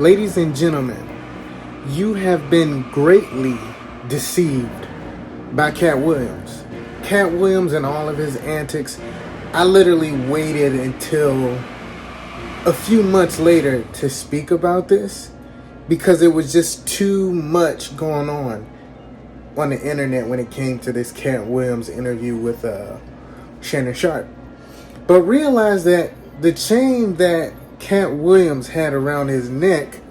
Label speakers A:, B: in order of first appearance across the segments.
A: Ladies and gentlemen, you have been greatly deceived by Katt Williams. Katt Williams and all of his antics. I literally waited until a few months later to speak about this because it was just too much going on the internet when it came to this Katt Williams interview with Shannon Sharpe. But realize that the chain that Katt Williams had around his neck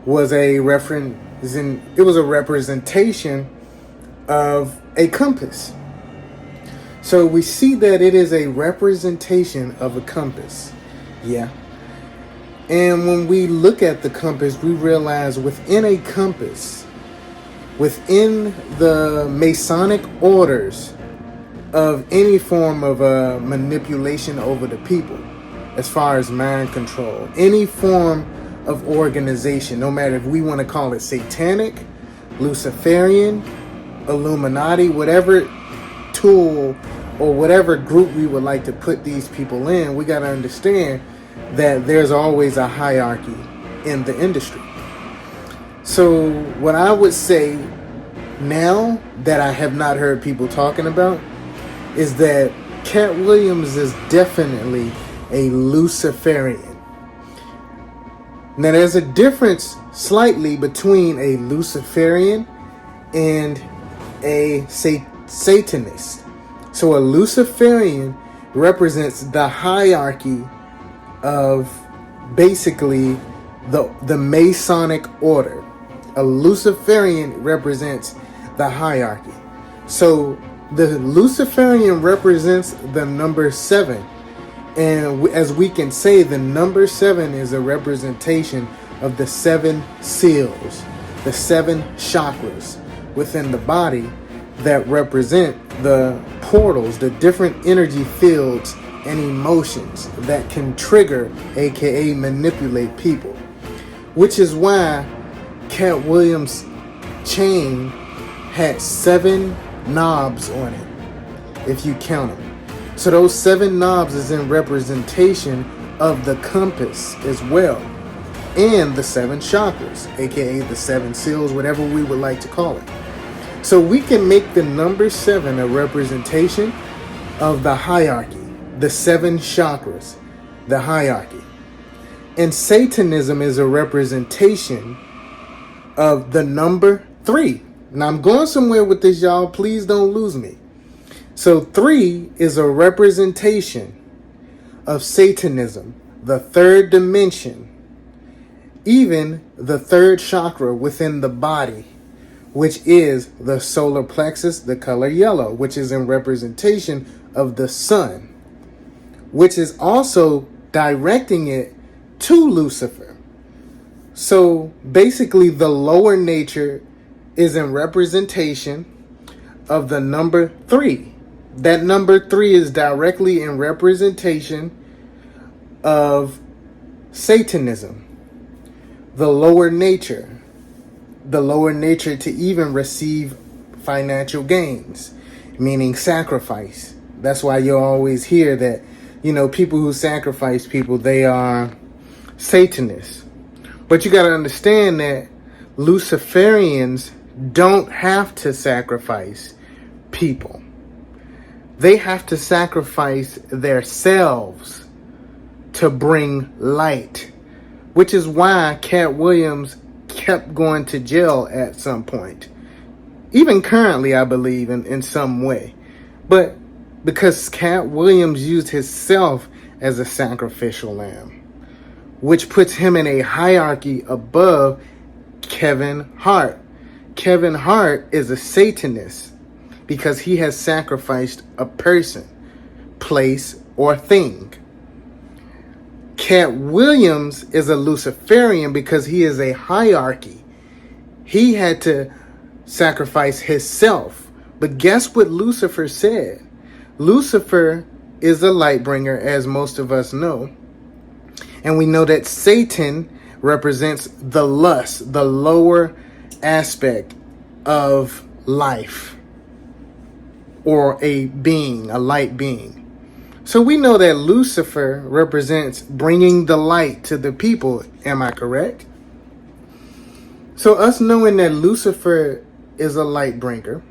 A: was a representation of a compass. So we see that it is a representation of a compass. Yeah. And when we look at the compass, we realize within a compass, within the Masonic orders of any form of manipulation over the people, as far as mind control, any form of organization, no matter if we want to call it satanic, Luciferian, Illuminati, whatever tool or whatever group we would like to put these people in, we got to understand that there's always a hierarchy in the industry. So what I would say now that I have not heard people talking about is that Katt Williams is definitely a Luciferian. Now there's a difference slightly between a Luciferian and a Satanist. So a Luciferian represents the hierarchy of basically the Masonic order. A Luciferian represents the hierarchy. So the Luciferian represents the number 7. And as we can say, the number 7 is a representation of the 7 seals, the 7 chakras within the body that represent the portals, the different energy fields and emotions that can trigger, aka manipulate people. Which is why Katt Williams' chain had 7 knobs on it, if you count them. So those 7 knobs is in representation of the compass as well, and the 7 chakras, aka the 7 seals, whatever we would like to call it. So we can make the number 7 a representation of the hierarchy, the 7 chakras, the hierarchy. And Satanism is a representation of the number 3. Now I'm going somewhere with this, y'all. Please don't lose me. So 3 is a representation of Satanism, the 3rd dimension, even the 3rd chakra within the body, which is the solar plexus, the color yellow, which is in representation of the sun, which is also directing it to Lucifer. So basically the lower nature is in representation of the number 3. That number 3 is directly in representation of Satanism, the lower nature to even receive financial gains, meaning sacrifice. That's why you'll always hear that, people who sacrifice people, they are Satanists. But you got to understand that Luciferians don't have to sacrifice people. They have to sacrifice themselves to bring light, which is why Katt Williams kept going to jail at some point. Even currently, I believe, in some way. But because Katt Williams used himself as a sacrificial lamb, which puts him in a hierarchy above Kevin Hart. Kevin Hart is a Satanist because he has sacrificed a person, place, or thing. Katt Williams is a Luciferian because he is a hierarchy. He had to sacrifice himself. But guess what Lucifer said? Lucifer is a light bringer, as most of us know. And we know that Satan represents the lust, the lower aspect of life, or a being, a light being. So we know that Lucifer represents bringing the light to the people. Am I correct? So us knowing that Lucifer is a light bringer,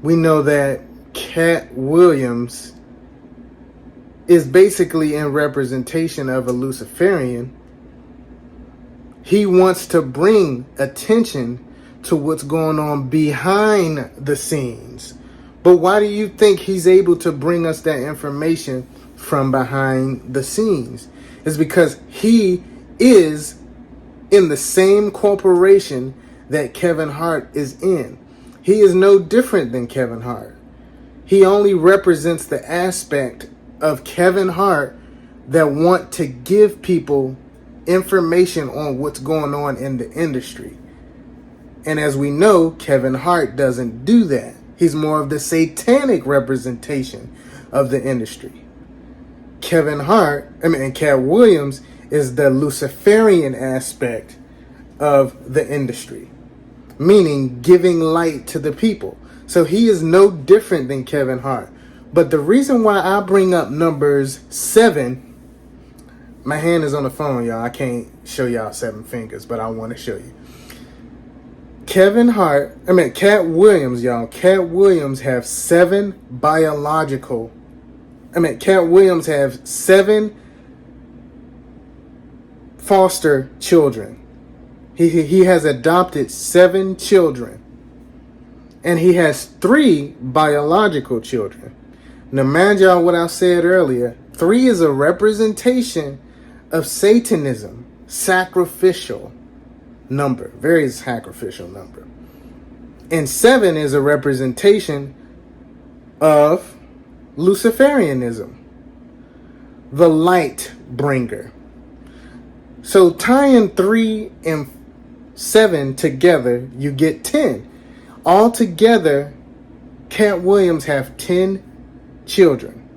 A: we know that Katt Williams is basically in representation of a Luciferian. He wants to bring attention to what's going on behind the scenes. But why do you think he's able to bring us that information from behind the scenes? It's because he is in the same corporation that Kevin Hart is in. He is no different than Kevin Hart. He only represents the aspect of Kevin Hart that want to give people information on what's going on in the industry. And as we know, Kevin Hart doesn't do that. He's more of the satanic representation of the industry. Katt Williams is the Luciferian aspect of the industry, meaning giving light to the people. So he is no different than Kevin Hart. But the reason why I bring up numbers 7, my hand is on the phone, y'all. I can't show y'all 7 fingers, but I want to show you. Katt Williams, y'all. Katt Williams have 7 Katt Williams have 7 foster children. He has adopted 7 children. And he has 3 biological children. Now, mind y'all what I said earlier. 3 is a representation of Satanism. Sacrificial number. Very sacrificial number. And 7 is a representation of Luciferianism. The light bringer. So tying 3 and 7 together, you get 10. Altogether, Katt Williams have 10 children.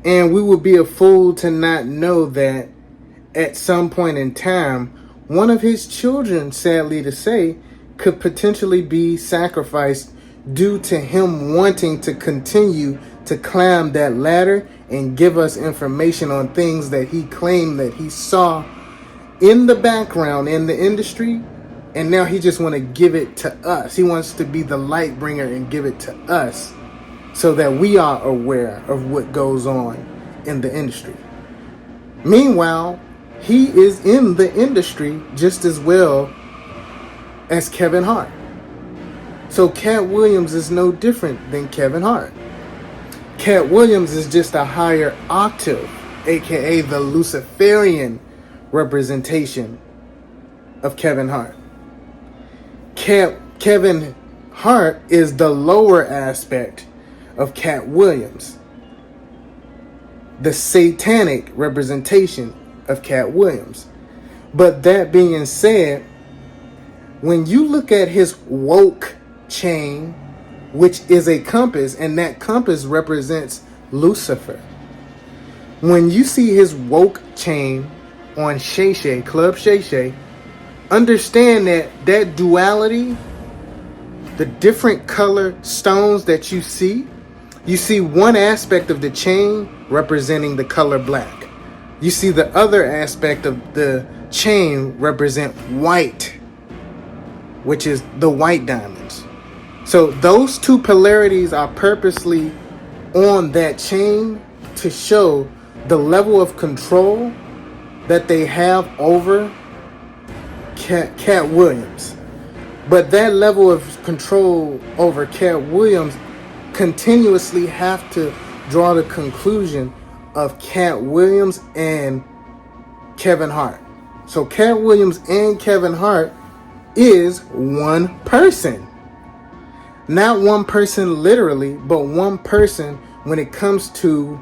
A: And we would be a fool to not know that at some point in time, one of his children, sadly to say, could potentially be sacrificed due to him wanting to continue to climb that ladder and give us information on things that he claimed that he saw in the background in the industry. And now he just want to give it to us. He wants to be the light bringer and give it to us so that we are aware of what goes on in the industry. Meanwhile, he is in the industry just as well as Kevin Hart. So Katt Williams is no different than Kevin Hart. Katt Williams is just a higher octave, aka the Luciferian representation of Kevin Hart. Kevin Hart is the lower aspect of Katt Williams, the satanic representation of Katt Williams. But that being said, when you look at his woke chain, which is a compass, and that compass represents Lucifer. When you see his woke chain on Club Shay Shay, understand that duality, the different color stones that you see one aspect of the chain representing the color black. You see the other aspect of the chain represent white, which is the white diamonds. So those 2 polarities are purposely on that chain to show the level of control that they have over Katt Williams. But that level of control over Katt Williams continuously have to draw the conclusion of Katt Williams and Kevin Hart. So Katt Williams and Kevin Hart is one person. Not one person literally, but one person when it comes to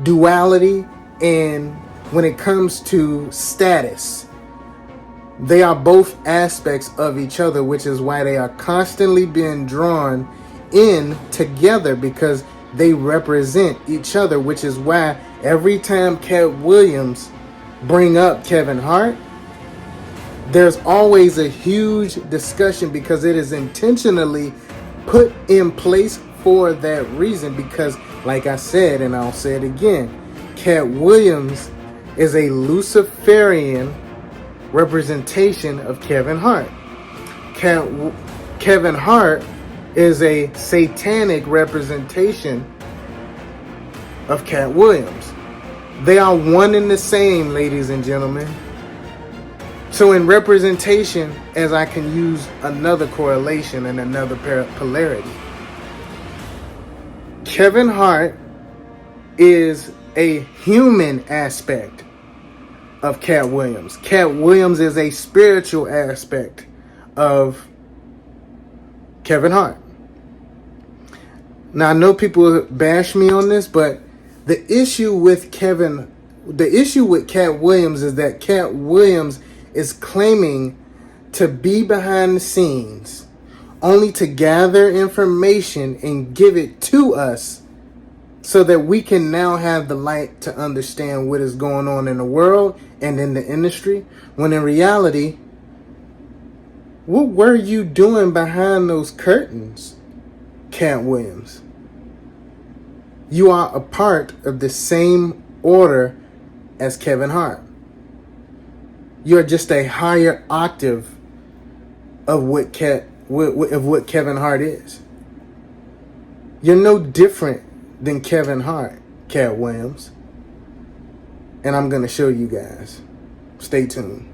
A: duality and when it comes to status. They are both aspects of each other, which is why they are constantly being drawn in together, because they represent each other, which is why every time Katt Williams bring up Kevin Hart, there's always a huge discussion, because it is intentionally put in place for that reason. Because like I said, and I'll say it again, Katt Williams is a Luciferian representation of Kevin Hart. Kevin Hart is a satanic representation of Katt Williams. They are one and the same, ladies and gentlemen. So in representation, as I can use another correlation and another polarity, Kevin Hart is a human aspect of Katt Williams. Katt Williams is a spiritual aspect of Kevin Hart. Now I know people bash me on this, but the issue with Katt Williams is that Katt Williams is claiming to be behind the scenes only to gather information and give it to us so that we can now have the light to understand what is going on in the world and in the industry, when in reality, what were you doing behind those curtains, Katt Williams? You are a part of the same order as Kevin Hart. You're just a higher octave of what Kevin Hart is. You're no different than Kevin Hart, Katt Williams. And I'm going to show you guys. Stay tuned.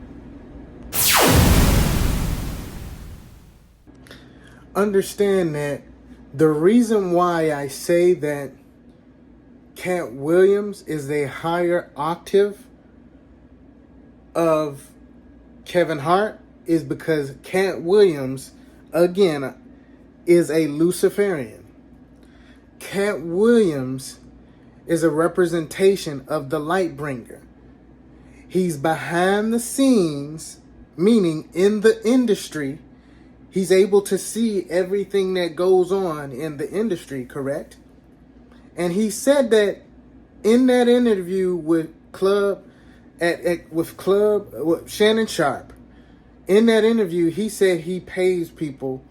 A: Understand that the reason why I say that Katt Williams is a higher octave of Kevin Hart is because Katt Williams, again, is a Luciferian. Katt Williams is a representation of the light bringer. He's behind the scenes, meaning in the industry. He's able to see everything that goes on in the industry, correct? And he said that in that interview with Shannon Sharp, in that interview, he said he pays people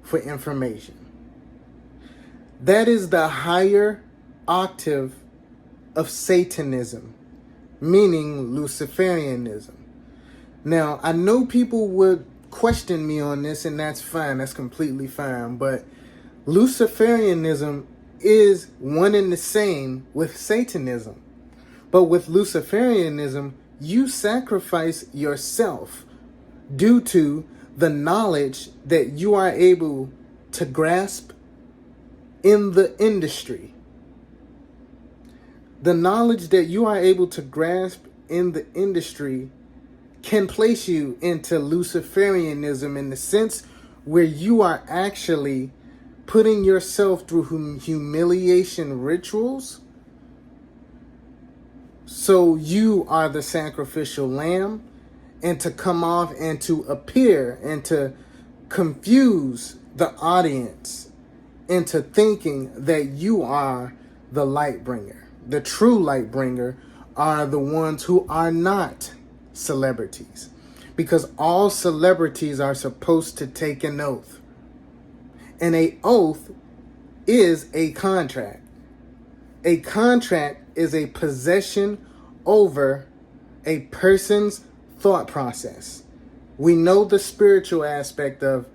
A: for information. That is the higher octave of Satanism, meaning Luciferianism. Now, I know people would question me on this, and that's fine. That's completely fine. But Luciferianism is one and the same with Satanism. But with Luciferianism, you sacrifice yourself due to the knowledge that you are able to grasp in the industry. The knowledge that you are able to grasp in the industry can place you into Luciferianism in the sense where you are actually putting yourself through humiliation rituals. So you are the sacrificial lamb, and to come off and to appear and to confuse the audience into thinking that you are the light bringer. The true light bringer are the ones who are not celebrities, because all celebrities are supposed to take an oath, and an oath is a contract. A contract is a possession over a person's thought process. We know the spiritual aspect of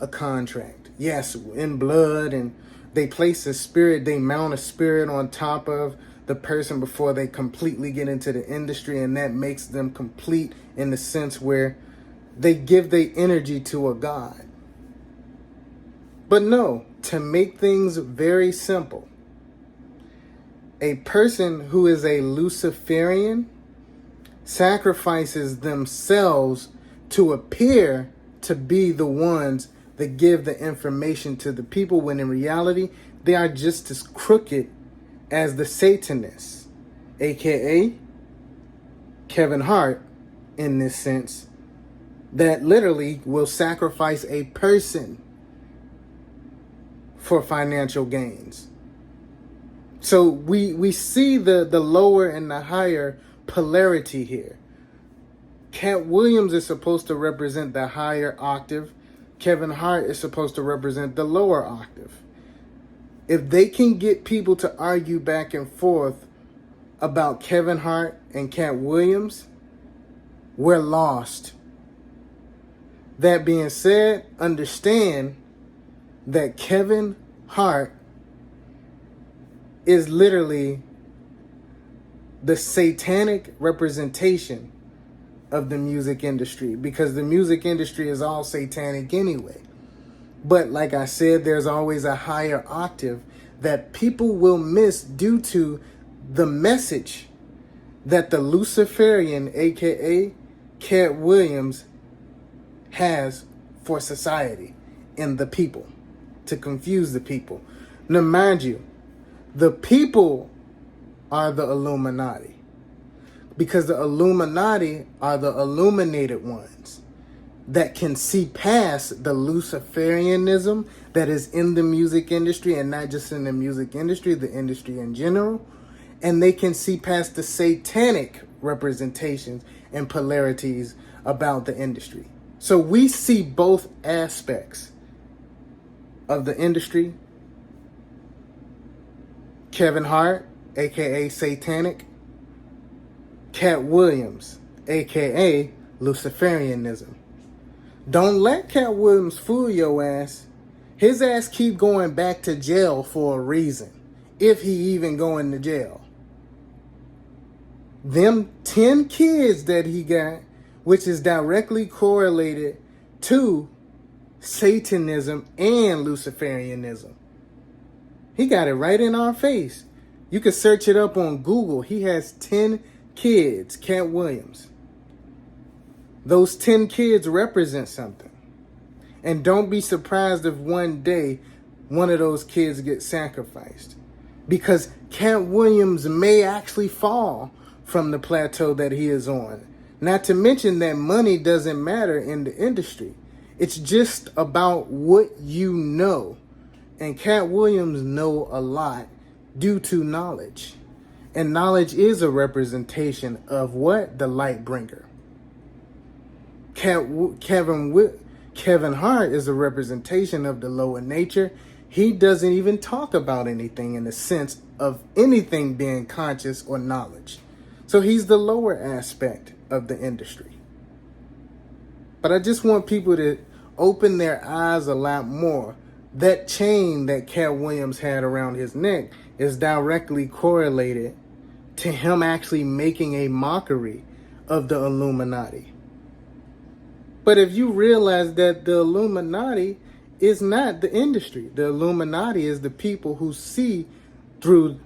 A: a contract. Yes, in blood, and they place a spirit, they mount a spirit on top of the person before they completely get into the industry, and that makes them complete in the sense where they give their energy to a god. But no, to make things very simple, a person who is a Luciferian sacrifices themselves to appear to be the ones that give the information to the people, when in reality they are just as crooked as the Satanists, aka Kevin Hart, in this sense, that literally will sacrifice a person for financial gains. So we see the lower and the higher polarity here. Katt Williams is supposed to represent the higher octave. Kevin Hart is supposed to represent the lower octave. If they can get people to argue back and forth about Kevin Hart and Katt Williams, we're lost. That being said, understand that Kevin Hart is literally the satanic representation of the music industry, because the music industry is all satanic anyway. But like I said, there's always a higher octave that people will miss due to the message that the Luciferian, aka Katt Williams, has for society and the people, to confuse the people. Now, mind you, the people are the Illuminati, because the Illuminati are the illuminated ones that can see past the Luciferianism that is in the music industry, and not just in the music industry, the industry in general. And they can see past the satanic representations and polarities about the industry. So we see both aspects of the industry. Kevin Hart, aka Satanic. Katt Williams, aka Luciferianism. Don't let Katt Williams fool your ass. His ass keep going back to jail for a reason, if he even going to jail. Them 10 kids that he got, which is directly correlated to Satanism and Luciferianism. He got it right in our face. You can search it up on Google. He has 10 kids, Katt Williams. Those 10 kids represent something. And don't be surprised if one day one of those kids gets sacrificed. Because Katt Williams may actually fall from the plateau that he is on. Not to mention that money doesn't matter in the industry. It's just about what you know. And Katt Williams know a lot due to knowledge. And knowledge is a representation of what? The light bringer. Kevin Hart is a representation of the lower nature. He doesn't even talk about anything in the sense of anything being conscious or knowledge. So he's the lower aspect of the industry. But I just want people to open their eyes a lot more. That chain that Katt Williams had around his neck is directly correlated to him actually making a mockery of the Illuminati. But if you realize that the Illuminati is not the industry, the Illuminati is the people who see through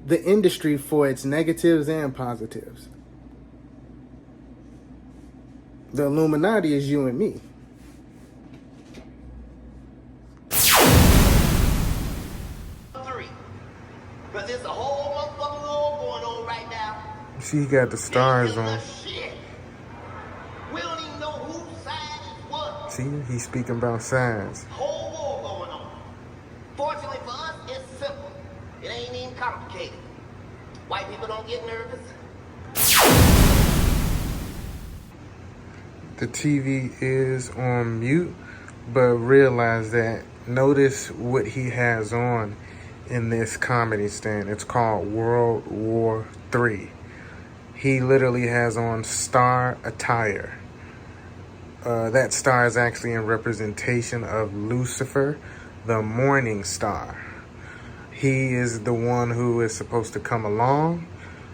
A: the industry for its negatives and positives. The Illuminati is you and me.
B: Because there's a whole motherfucking war going on right now.
A: See, he got the stars on.
B: We don't even know whose side is what.
A: See, he's speaking about signs.
B: Whole war going on. Fortunately for us, it's simple. It ain't even complicated. White people don't get nervous.
A: The TV is on mute, but realize that. Notice what he has on in this comedy stand. It's called World War III. He literally has on star attire. That star is actually in representation of Lucifer, the morning star. He is the one who is supposed to come along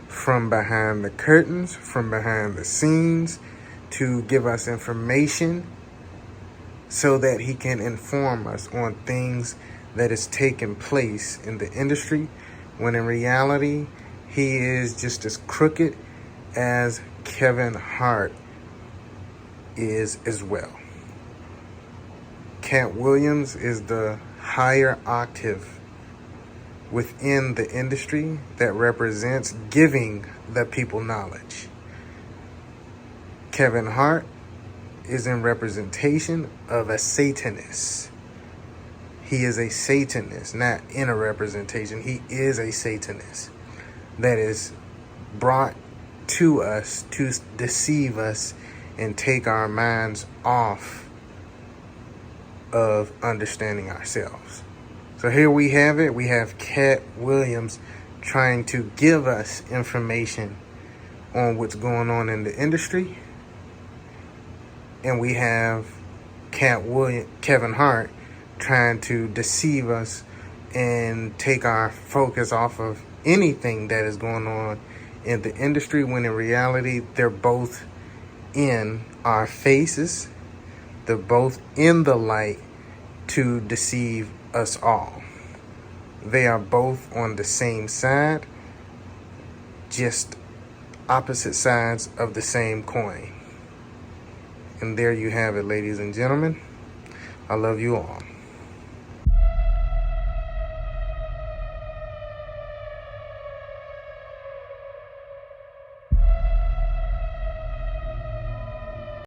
A: from behind the curtains, from behind the scenes, to give us information so that he can inform us on things that is taking place in the industry, when in reality, he is just as crooked as Kevin Hart is as well. Katt Williams is the higher octave within the industry that represents giving the people knowledge. Kevin Hart is in representation of a Satanist. He is a Satanist, not in a representation. He is a Satanist that is brought to us to deceive us and take our minds off of understanding ourselves. So here we have it. We have Katt Williams trying to give us information on what's going on in the industry. and we have Kevin Hart trying to deceive us and take our focus off of anything that is going on in the industry, when in reality they're both in our faces. They're both in the light to deceive us all. They are both on the same side, just opposite sides of the same coin. And there you have it, ladies and gentlemen. I love you all.